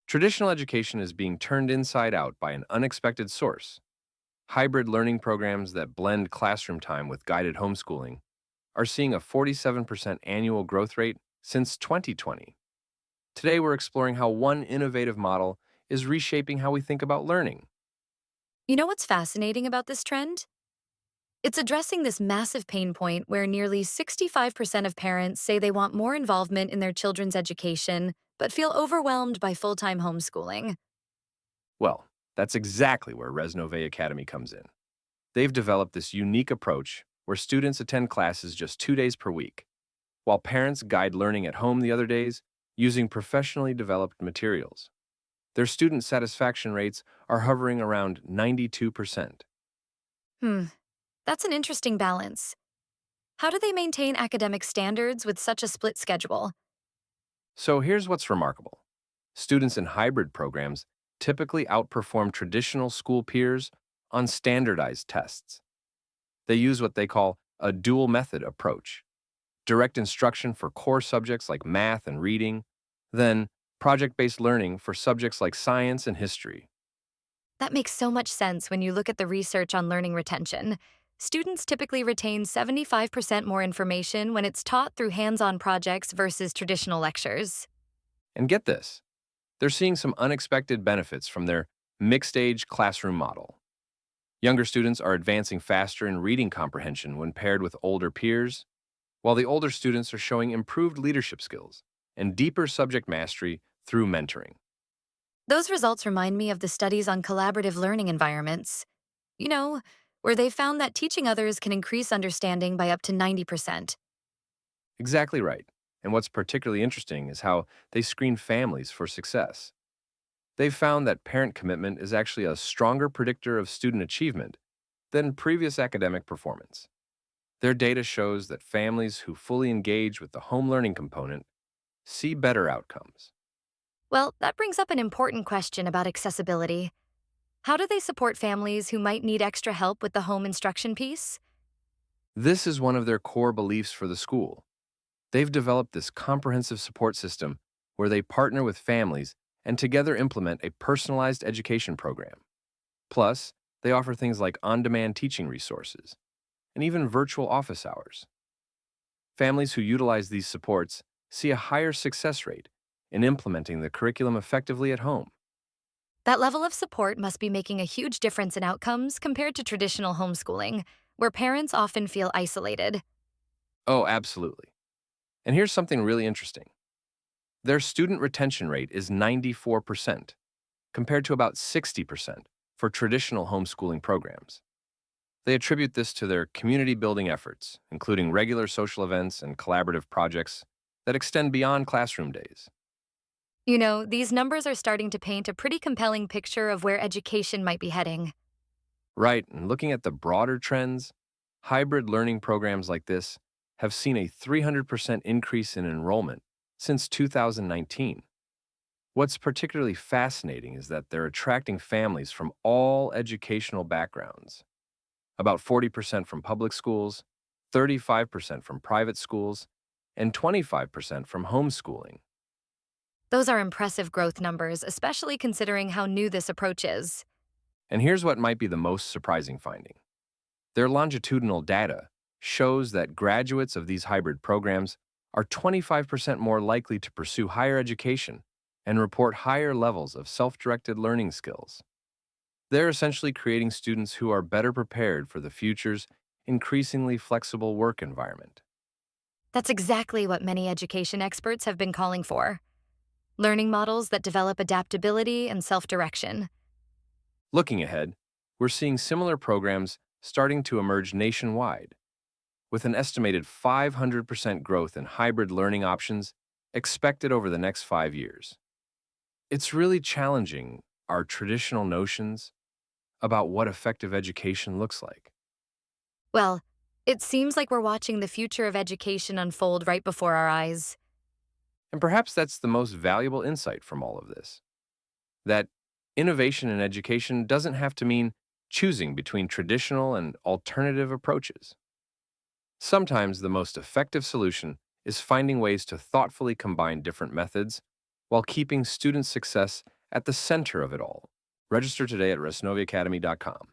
Traditional education is being turned inside out by an unexpected source. Hybrid learning programs that blend classroom time with guided homeschooling are seeing a 47% annual growth rate since 2020. Today, we're exploring how one innovative model is reshaping how we think about learning. You know what's fascinating about this trend? It's addressing this massive pain point where nearly 65% of parents say they want more involvement in their children's education, but feel overwhelmed by full time homeschooling. Well, that's exactly where Novae Academy comes in. They've developed this unique approach where students attend classes just 2 days per week, while parents guide learning at home the other days using professionally developed materials. Their student satisfaction rates are hovering around 92%. Hmm, that's an interesting balance. How do they maintain academic standards with such a split schedule? So here's what's remarkable. Students in hybrid programs typically outperform traditional school peers on standardized tests. They use what they call a dual method approach: direct instruction for core subjects like math and reading, then project based learning for subjects like science and history. That makes so much sense when you look at the research on learning retention. Students typically retain 75% more information when it's taught through hands on projects versus traditional lectures. And get this, they're seeing some unexpected benefits from their mixed age classroom model. Younger students are advancing faster in reading comprehension when paired with older peers, while the older students are showing improved leadership skills and deeper subject mastery through mentoring. Those results remind me of the studies on collaborative learning environments. You know, where they found that teaching others can increase understanding by up to 90%. Exactly right. And what's particularly interesting is how they screen families for success. They've found that parent commitment is actually a stronger predictor of student achievement than previous academic performance. Their data shows that families who fully engage with the home learning component see better outcomes. Well, that brings up an important question about accessibility. How do they support families who might need extra help with the home instruction piece? This is one of their core beliefs for the school. They've developed this comprehensive support system where they partner with families and together implement a personalized education program. Plus, they offer things like on demand teaching resources and even virtual office hours. Families who utilize these supports see a higher success rate in implementing the curriculum effectively at home. That level of support must be making a huge difference in outcomes compared to traditional homeschooling, where parents often feel isolated. Oh, absolutely. And here's something really interesting: their student retention rate is 94%, compared to about 60% for traditional homeschooling programs. They attribute this to their community building efforts, including regular social events and collaborative projects that extend beyond classroom days. You know, these numbers are starting to paint a pretty compelling picture of where education might be heading. Right, and looking at the broader trends, hybrid learning programs like this have seen a 300% increase in enrollment since 2019. What's particularly fascinating is that they're attracting families from all educational backgrounds: about 40% from public schools, 35% from private schools, and 25% from homeschooling. Those are impressive growth numbers, especially considering how new this approach is. And here's what might be the most surprising finding: their longitudinal data shows that graduates of these hybrid programs are 25% more likely to pursue higher education and report higher levels of self directed learning skills. They're essentially creating students who are better prepared for the future's increasingly flexible work environment. That's exactly what many education experts have been calling for: learning models that develop adaptability and self direction. Looking ahead, we're seeing similar programs starting to emerge nationwide, with an estimated 500% growth in hybrid learning options expected over the next 5 years. It's really challenging our traditional notions about what effective education looks like. Well, it seems like we're watching the future of education unfold right before our eyes. And perhaps that's the most valuable insight from all of this: that innovation in education doesn't have to mean choosing between traditional and alternative approaches. Sometimes the most effective solution is finding ways to thoughtfully combine different methods while keeping student success at the center of it all. Register today at resnoviacademy.com.